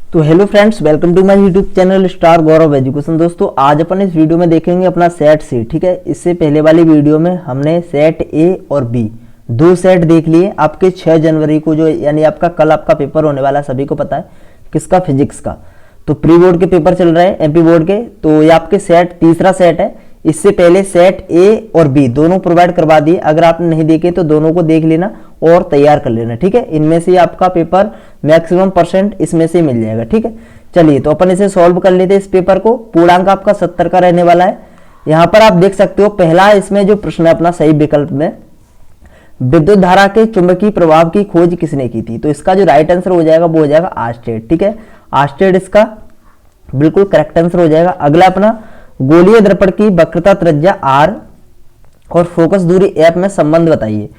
तो hello friends, welcome to my YouTube channel star Gaurav education. दोस्तों आज अपन इस वीडियो में देखेंगे अपना सेट सी। ठीक है, इससे पहले वाली वीडियो में हमने सेट ए और बी दो सेट देख लिए। आपके 6 जनवरी को जो यानी आपका कल आपका पेपर होने वाला है, सभी को पता है किसका, फिजिक्स का। तो प्री बोर्ड के पेपर चल रहे हैं एमपी बोर्ड के, तो ये आपके सेट तीसरा सेट है। इससे पहले सेट ए और बी दोनों प्रोवाइड करवा दिए। अगर आपने नहीं देखे तो दोनों को देख लेना और तैयार कर लेना। ठीक है, इनमें से आपका पेपर मैक्सिमम परसेंट इसमें से मिल जाएगा। ठीक है, चलिए तो अपन इसे सॉल्व कर लेते हैं। इस पेपर को पूर्णांक आपका 70 का रहने वाला है। यहां पर आप देख सकते हो पहला इसमें जो प्रश्न है अपना सही विकल्प में, विद्युत धारा के चुंबकीय प्रभाव की खोज किसने की थी। तो इसका जो राइट आंसर हो जाएगा वो हो जाएगा आर्स्टेड। ठीक है, आर्स्टेड इसका बिल्कुल करेक्ट आंसर हो जाएगा। अगला अपना गोलीय दर्पण की वक्रता त्रिज्या r और फोकस दूरी f में संबंध बताइए।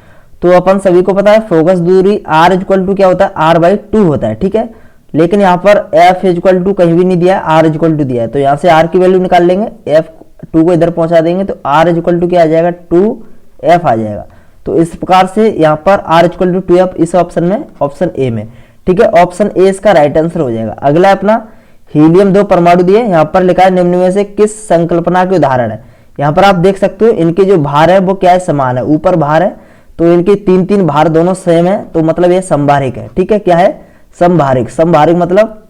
तो अपन सभी को पता है फोकस दूरी r इक्वल टू क्या होता है, r/2 होता है। ठीक है, लेकिन यहाँ पर f इक्वल टू कहीं भी नहीं दिया है, r इक्वल टू दिया है। तो यहाँ से r की वैल्यू निकाल लेंगे, f2 को इधर पहुंचा देंगे तो r इक्वल टू क्या आ जाएगा, 2f आ जाएगा। तो इस प्रकार से यहाँ पर r इक्वल टू 2f इस ऑप्शन में, ऑप्शन ए में। ठीक है, ऑप्शन ए इसका राइट आंसर हो जाएगा। अगला अपना हीलियम 2 परमाणु दिए, यहाँ पर लिखा है निम्न में से किस संकल्पना के उदाहरण है। यहाँ पर आप देख सकते हो इनके जो भार है वो क्या है, समान है। ऊपर भार है तो इनके 3-3 भार दोनों सेम है, तो मतलब ये संभारिक है। ठीक है, क्या है, संभारिक। संभारिक मतलब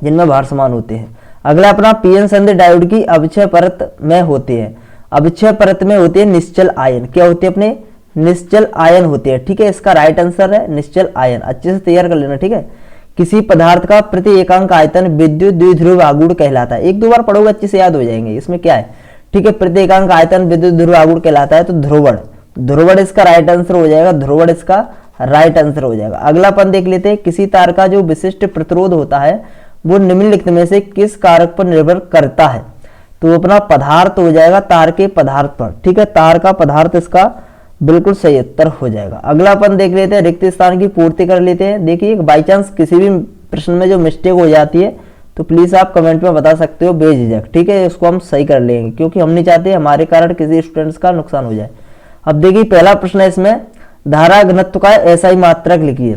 जिनमें भार समान होते हैं। अगला अपना पीएन संधि डायोड की अवक्षय परत में होते हैं। अवक्षय परत में होते हैं निश्चल आयन। क्या होते हैं अपने, निश्चल आयन होते हैं। ठीक है, इसका राइट आंसर है निश्चल आयन। अच्छे से तैयार कर लेना। ठीक है, किसी पदार्थ का प्रति एकांक आयतन विद्युत द्विध्रुव आघूर्ण कहलाता है। एक दो बार पढ़ोगे अच्छे से याद हो जाएंगे। इसमें क्या है, ठीक है, प्रति एकांक आयतन विद्युत ध्रुव आघूर्ण कहलाता है। तो ध्रुवण, ध्रुवण इसका राइट आंसर हो जाएगा। ध्रुवण इसका राइट आंसर हो जाएगा। अगला अपन देख लेते हैं, किसी तार का जो विशिष्ट प्रतिरोध होता है वो निम्नलिखित में से किस कारक पर निर्भर करता है। तो अपना पदार्थ हो जाएगा तार के पदार्थ पर। ठीक है, तार का पदार्थ इसका बिल्कुल सही उत्तर हो जाएगा। अगला अपन देख लेते हैं, रिक्त स्थान की पूर्ति कर लेते हैं। देखिए बाई चांस किसी भी प्रश्न में जो मिस्टेक हो जाती है तो प्लीज आप कमेंट में बता सकते हो बेझिझक। ठीक है, इसको हम सही कर लेंगे क्योंकि हम नहीं चाहते हमारे कारण किसी स्टूडेंट्स का नुकसान हो जाए। अब देखिए पहला प्रश्न है, इसमें धारा घनत्व का ऐसा ही मात्रक लिखिए।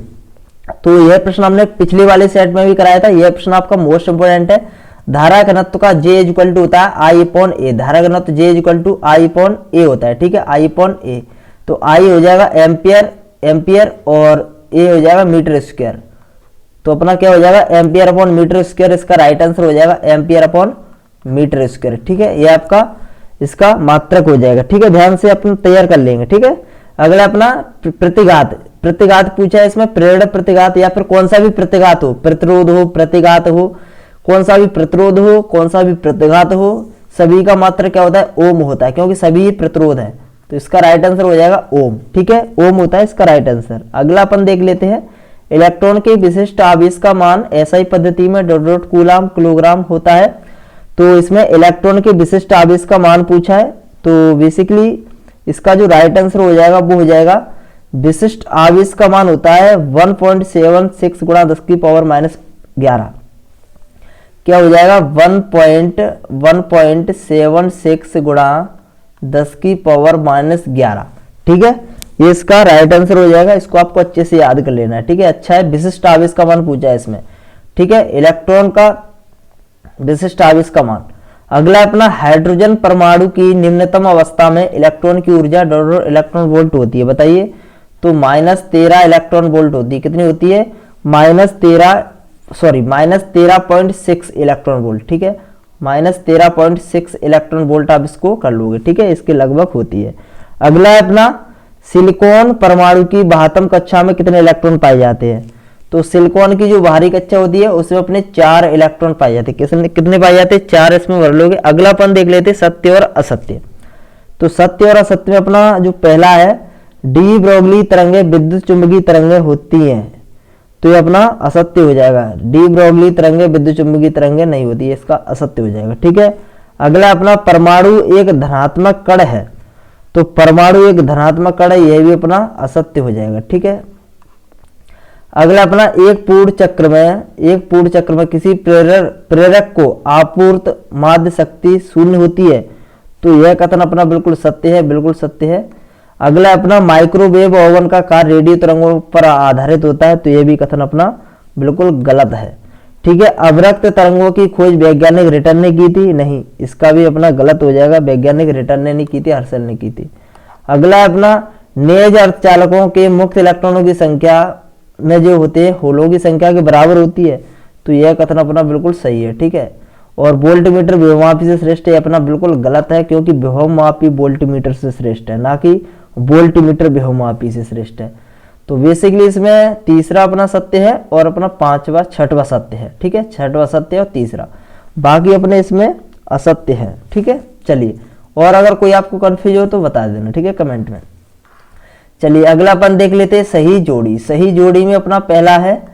तो यह प्रश्न हमने पिछले वाले सेट में भी कराया था। यह प्रश्न आपका मोस्ट इंपोर्टेंट है। धारा घनत्व का J इक्वल टू होता है I/A। धारा घनत्व J इक्वल टू I/A होता है। ठीक है, I/A। तो I हो जाएगा एम्पियर और A हो जाएगा मीटर स्क्वायर। तो अपना क्या हो जाएगा, एम्पियर अपॉन मीटर स्क्वायर। इसका राइट आंसर हो जाएगा एम्पियर अपॉन मीटर स्क्वायर। ठीक है, ये आपका इसका मात्रक हो जाएगा। ठीक है, ध्यान से अपन तैयार कर लेंगे। ठीक है, अगला अपना प्रतिघात। प्रतिघात पूछा है इसमें, प्रेरण प्रतिघात या फिर कौन सा भी प्रतिघात हो, प्रतिरोध हो, प्रतिघात हो, कौन सा भी प्रतिरोध हो, कौन सा भी प्रतिघात हो, सभी का मात्रक क्या होता है, ओम होता है, क्योंकि सभी प्रतिरोध है। तो इसका राइट आंसर हो जाएगा ओम। ठीक है, ओम होता है इसका राइट आंसर। अगला अपन देख लेते हैं, इलेक्ट्रॉन के विशिष्ट आवेश का मान एसआई पद्धति में डॉट कूलम किलोग्राम होता है। तो इसमें इलेक्ट्रॉन के विशिष्ट आवेश का मान पूछा है। तो बेसिकली इसका जो राइट आंसर हो जाएगा वो हो जाएगा, विशिष्ट आवेश का मान होता है 1.76 गुणा 10 की पावर -11। क्या हो जाएगा, 1.76 गुणा 10 की पावर -11। ठीक है, ये इसका राइट आंसर हो जाएगा। इसको आपको अच्छे से याद कर लेना है। ठीक है, अच्छा है, विशिष्ट आवेश का मान पूछा है इसमें। ठीक है, इलेक्ट्रॉन का विशिष्ट आवेश का मान। अगला अपना हाइड्रोजन परमाणु की निम्नतम अवस्था में इलेक्ट्रॉन की ऊर्जा इलेक्ट्रॉन वोल्ट होती है, बताइए। तो -13 इलेक्ट्रॉन वोल्ट होती है। कितनी होती है, -13.6 इलेक्ट्रॉन वोल्ट। ठीक है, -13.6 इलेक्ट्रॉन वोल्ट आप इसको कर लोगे। ठीक है, इसके लगभग होती है। अगला है अपना सिलिकॉन परमाणु की बाह्यतम कक्षा में कितने इलेक्ट्रॉन पाए जाते हैं। तो सिलिकॉन की जो बाहरी कक्षा होती है उसमें अपने 4 इलेक्ट्रॉन पाए जाते हैं। कितने पाए जाते हैं, 4 इसमें भर लोगे। अगला अपन देख लेते हैं सत्य और असत्य। तो सत्य और असत्य में अपना जो पहला है, डी ब्रोगली तरंगे विद्युत चुंबकीय तरंगे होती हैं। तो ये अपना असत्य हो जाएगा। डी ब्रोगली तरंगे विद्युत चुंबकीय तरंगे नहीं होती है, इसका असत्य हो जाएगा। ठीक है, अगला अपना परमाणु एक धनात्मक कण है। तो परमाणु एक धनात्मक कण है, यह भी अपना असत्य हो जाएगा। ठीक है, अगला अपना एक पूर्ण चक्र में किसी प्रेरक को आपूर्त माध्य शक्ति शून्य होती है। तो यह कथन अपना बिल्कुल सत्य है, बिल्कुल सत्य है। अगला अपना माइक्रोवेव ओवन का कार्य रेडियो तरंगों पर आधारित होता है। तो यह भी कथन अपना बिल्कुल गलत है। ठीक है। अवरक्त तरंगों की खोज वैज्ञानिक रिटर्न ने की थी, नहीं, इसका भी अपना गलत हो जाएगा, वैज्ञानिक रिटर्न ने नहीं की थी, हर्शल ने की थी। अगला अपना नेज अर्धचालकों के मुक्त इलेक्ट्रॉनों की संख्या में जो होते हैं होलों की संख्या के बराबर होती है, तो यह कथन अपना बिल्कुल सही है। ठीक है। और वोल्टमीटर विभवमापी से श्रेष्ठ है, अपना बिल्कुल गलत है, क्योंकि विभवमापी वोल्टमीटर से श्रेष्ठ है, ना कि वोल्टमीटर विभवमापी से श्रेष्ठ है। तो बेसिकली इसमें तीसरा अपना सत्य है और अपना पांचवा छठवां सत्य है। ठीक है, छठवां सत्य और तीसरा, बाकी अपने इसमें असत्य है। ठीक है, चलिए, और अगर कोई आपको कंफ्यूज हो तो बता देना, ठीक है, कमेंट में। चलिए अगला अपन देख लेते हैं सही जोड़ी। सही जोड़ी में अपना पहला है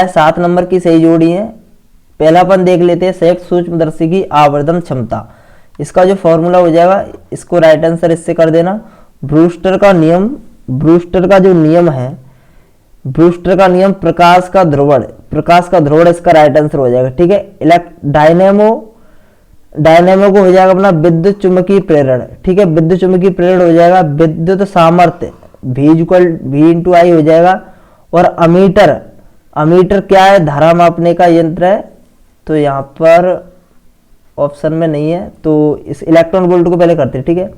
7 नंबर की सही जोड़ी है। पहला अपन देख लेते हैं संयुक्त सूक्ष्मदर्शी की आवर्धन क्षमता। इसका जो फॉर्मूला हो जाएगा, इसको राइट आंसर इससे कर देना, ब्रूस्टर का नियम। ब्रूस्टर का जो नियम है, ब्रूस्टर का नियम प्रकाश का ध्रुवण इसका राइट आंसर हो जाएगा। ठीक है। डायनेमो को हो जाएगा अपना विद्युत चुंबकीय प्रेरण। ठीक है, विद्युत चुंबकीय प्रेरण हो जाएगा विद्युत सामर्थ्य V/I हो जाएगा। और अमीटर क्या है, धारा मापने का यंत्र है, तो यहाँ पर ऑप्शन में नहीं है, तो इस इलेक्ट्रॉन वोल्ट को पहले करते हैं। ठीक है,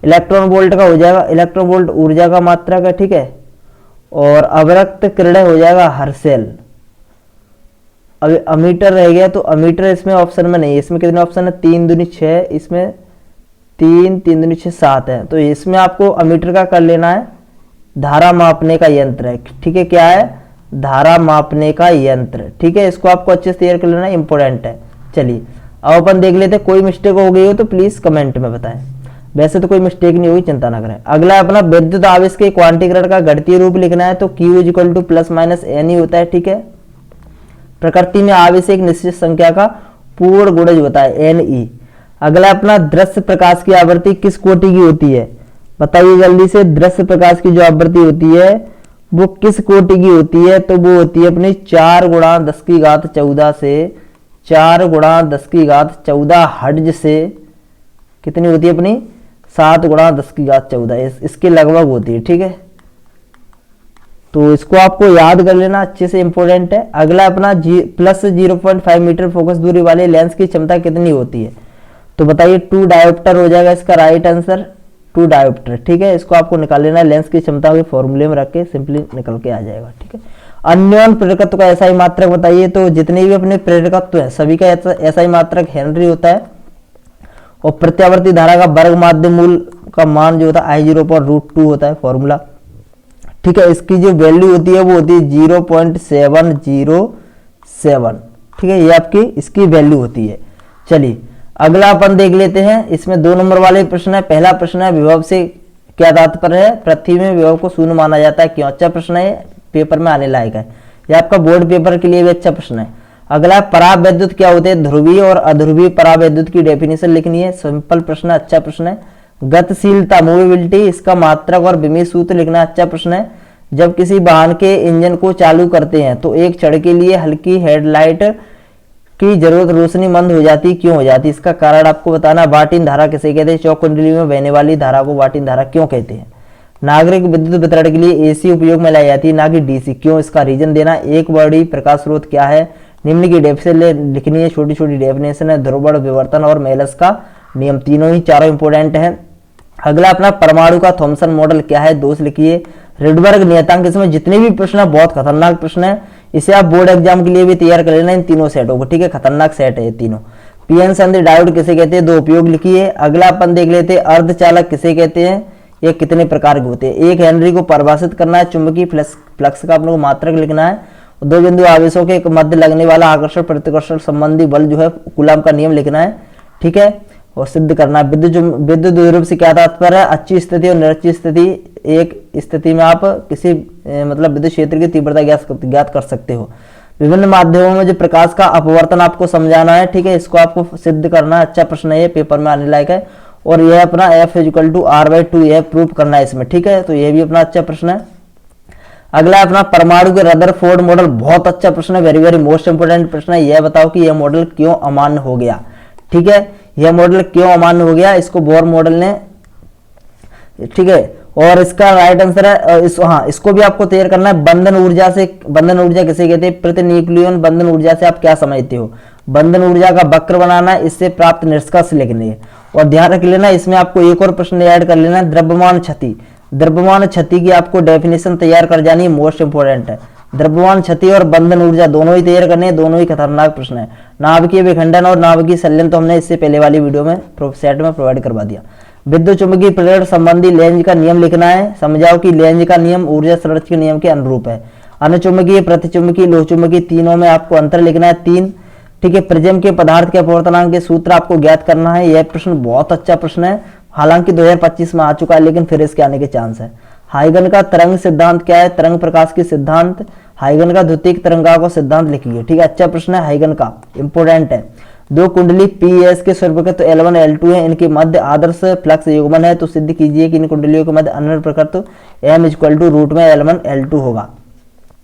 इलेक्ट्रॉन वोल्ट का हो जाएगा, इलेक्ट्रॉन वोल्ट ऊर्जा का मात्रा का। ठीक है, और अवरक्त किरणें हो जाएगा हर्शेल। अभी अमीटर रह गया, तो अमीटर इसमें ऑप्शन में नहीं है। इसमें कितने ऑप्शन है, 3 दूनी 6, इसमें 3 दूनी 6 7 है, तो इसमें आपको अमीटर का कर लेना है, धारा मापने का यंत्र है। ठीक है, क्या है, धारा मापने का यंत्र। ठीक है, इसको आपको अच्छे से तैयार कर लेना, इंपॉर्टेंट है। चलिए अब अपन देख लेते हैं, कोई मिस्टेक हो गई हो तो प्लीज कमेंट में बताएं, वैसे तो कोई मिस्टेक नहीं होगी, चिंता ना करें। अगला अपना विद्युत आवेश के क्वांटीकरण का गणितीय रूप लिखना है, तो Q = +- NE होता है। ठीक है, प्रकृति में आवेश एक निश्चित संख्या का पूर्ण गुणज होता है, Ne। अगला अपना दृश्य प्रकाश की आवृत्ति किस कोटि की होती है, बताइए जल्दी से। दृश्य प्रकाश की जो आवृत्ति होती है वो किस कोटि की होती है, तो वो होती है अपनी 4 × 10⁻14 से 4 × 10⁻14 हर्ट्ज से कितनी होती है अपनी 7 × 10⁻14 इसके लगभग होती है। ठीक है, तो इसको आपको याद कर लेना, अच्छे से इंपॉर्टेंट है। अगला अपना +0.5 मीटर फोकस दूरी वाले लेंस की क्षमता कितनी होती है, तो बताइए 2 डायोप्टर हो जाएगा इसका राइट आंसर, 2 डायोप्टर। ठीक है, इसको आपको निकाल लेना है, लेंस की क्षमता के फॉर्मूले में रख के सिंपली निकल के आ जाएगा। ठीक है, अन्योन प्रेरकत्व का SI मात्रक बताइए, तो जितने भी अपने प्रेरकत्व है सभी का SI मात्रक हेनरी होता है। और प्रत्यावर्ती धारा का वर्ग माध्य मूल का मान जो होता है I0/√2 होता है फॉर्मूला। ठीक है, इसकी जो वैल्यू होती है वो होती है 0.707। ठीक है, ये आपकी इसकी वैल्यू होती है। चलिए अगला अपन देख लेते हैं, इसमें 2 नंबर वाले प्रश्न है। पहला प्रश्न है विभव से क्या तात्पर्य है, पृथ्वी में विभव को शून्य माना जाता है, क्यों। अच्छा प्रश्न है, पेपर में आने लायक है, यह आपका बोर्ड पेपर के लिए भी अच्छा प्रश्न है। अगला परावैद्युत क्या होते हैं, ध्रुवीय और अध्रुवीय परावैद्युत की डेफिनेशन लिखनी है, सिंपल प्रश्न, अच्छा प्रश्न है। गतिशीलता मूवेबिलिटी, इसका मात्रक और विमीय सूत्र लिखना, अच्छा प्रश्न है। जब किसी वाहन के इंजन को चालू करते हैं तो एक क्षण के लिए हल्की हेडलाइट की जरूरत रोशनी मंद हो जाती, क्यों हो जाती, इसका कारण आपको बताना। वाटिन धारा किसे कहते हैं, चौक कुंडली में बहने वाली धारा को वाटिन धारा क्यों कहते हैं। नागरिक विद्युत वितरण के लिए AC उपयोग में लाई जाती है, ना कि DC, क्यों, इसका रीजन देना। एक बड़ी प्रकाश स्रोत क्या है, निम्न की डेफिनेशन लिखनी है, छोटी छोटी डेफिनेशन है, ध्रुवण विवर्तन और मेलस का नियम, तीनों ही चारों इंपोर्टेंट है। अगला अपना परमाणु का थॉमसन मॉडल क्या है, दोष लिखिए। रिडबर्ग नियतांक, इसमें जितने भी प्रश्न है बहुत खतरनाक प्रश्न है, इसे आप बोर्ड एग्जाम के लिए भी तैयार कर लेना, इन तीनों सेटों को। ठीक है, खतरनाक सेट है ये तीनों। पीएन संधि डायोड किसे कहते हैं, 2 उपयोग लिखिए। अगला अपन देख लेते हैं अर्धचालक किसे कहते हैं, ये कितने प्रकार के होते हैं। 1 हेनरी को परिभाषित करना है, चुंबकीय फ्लक्स का अपने को मात्रक लिखना है। 2 बिंदु आवेशों के मध्य लगने वाला आकर्षण प्रतिकर्षण संबंधी बल जो है कूलम का नियम लिखना है। ठीक है, और सिद्ध करना है। विद्युत द्विध्रुव से क्या तात्पर्य है, अच्छी स्थिति और निरच्ची स्थिति। एक स्थिति में आप किसी मतलब विद्युत क्षेत्र की तीव्रता ज्ञात कर सकते हो। विभिन्न माध्यमों में जो प्रकाश का अपवर्तन आपको समझाना है। ठीक है, इसको आपको सिद्ध करना है, अच्छा प्रश्न है ये, पेपर में आने लायक है। और यह अपना F = R/2 यह प्रूव करना है इसमें। ठीक है, तो यह भी अपना अच्छा प्रश्न है। अगला अपना परमाणु के रदरफोर्ड मॉडल, बहुत अच्छा प्रश्न है, वेरी वेरी मोस्ट इंपोर्टेंट प्रश्न है। यह बताओ कि यह मॉडल क्यों अमान्य हो गया। ठीक है, यह मॉडल क्यों अमान्य हो गया, इसको बोर मॉडल ने, ठीक है, और इसका राइट आंसर है इसको भी आपको तैयार करना है। बंधन ऊर्जा किसे कहते हैं? प्रति न्यूक्लियन बंधन ऊर्जा से आप क्या समझते हो? बंधन ऊर्जा का वक्र बनाना है, इससे प्राप्त निष्कर्ष लिखने हैं। और ध्यान रख लेना, इसमें आपको एक और प्रश्न ऐड कर लेना है, द्रव्यमान क्षति की आपको डेफिनेशन तैयार कर जानी है, मोस्ट इंपोर्टेंट है। द्रव्यमान क्षति और बंधन ऊर्जा दोनों ही तैयार करने हैं, दोनों ही खतरनाक प्रश्न है। नाभिकीय विखंडन और नाभिकीय संलयन तो हमने इससे पहले वाली वीडियो में सेट में प्रोवाइड करवा दिया। विद्युत चुंबकीय प्रेरण संबंधी लेंज का नियम लिखना है। समझाओ कि लेंज का नियम ऊर्जा संरक्षण के नियम के अनुरूप है। अनुचुंबकीय, प्रतिचुंबकीय, लोहचुंबकीय तीनों में आपको अंतर लिखना है 3। ठीक है, प्रिज्म के पदार्थ के अपवर्तनांक के सूत्र आपको ज्ञात करना है। यह प्रश्न बहुत अच्छा प्रश्न है, हालांकि 2025 में आ चुका है, लेकिन फिर इसके आने के चांस है। हाइगन का तरंग सिद्धांत क्या है? तरंग प्रकाश की सिद्धांत। हाइगन का द्वितीयक तरंगांक सिद्धांत लिखिए। ठीक है, अच्छा प्रश्न है, हाइगन का इंपोर्टेंट है। दो कुंडली PS के स्वरूपकृत L1 L2 है, इनके मध्य आदर्श फ्लक्स युग्मन है, तो सिद्ध कीजिए कि इन कुंडलियों के मध्य अन्य प्रकृत M = रूट में L1 L2 होगा।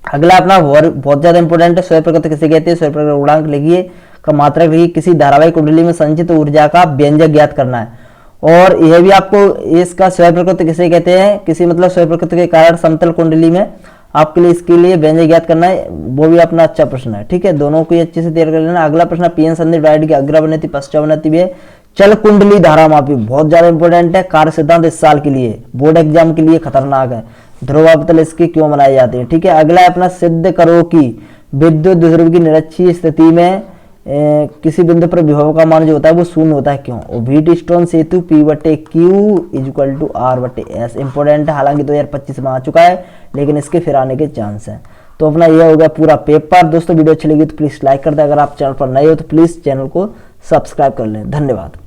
अगला अपना बहुत ज्यादा इंपोर्टेंट है, स्वयं प्रकृत किसे कहते हैं? स्वयं प्रकृत गुणांक लिखिए का मात्रक लिखिए। किसी धारावाहिक कुंडली में संचित ऊर्जा का व्यंजक ज्ञात करना है। और यह भी आपको इसका स्वयं प्रकृत किसे कहते हैं? किसी मतलब स्वयं प्रकृत के कारण समतल कुंडली में आपके लिए इसके लिए व्यंजक ज्ञात करना है, वो भी अपना अच्छा प्रश्न है। ठीक है, दोनों को अच्छे से तैयार कर लेना। अगला प्रश्न पीएन संधि डायोड की अग्रावनति पश्चावनति भी है। चल कुंडली धारा मापी बहुत ज्यादा इंपॉर्टेंट है, कार्य सिद्धांत इस साल के लिए बोर्ड एग्जाम के लिए खतरनाक है। ध्रुवावतल इसके क्यों बनाए जाते हैं? ठीक है, अगला है अपना सिद्ध करो कि विद्युत द्विध्रुव की निरक्षीय स्थिति में किसी बिंदु पर विभव का मान जो होता है वो शून्य होता है, क्यों? और व्हीटस्टोन सेतु P/Q = R/S इंपोर्टेंट है, हालांकि 2025 में आ चुका है, लेकिन इसके फिर आने के चांस है। तो अपना यह हो गया पूरा पेपर। दोस्तों वीडियो अच्छी लगी तो प्लीज लाइक कर दे, अगर आप चैनल पर नए हो तो प्लीज चैनल को सब्सक्राइब कर लें। धन्यवाद।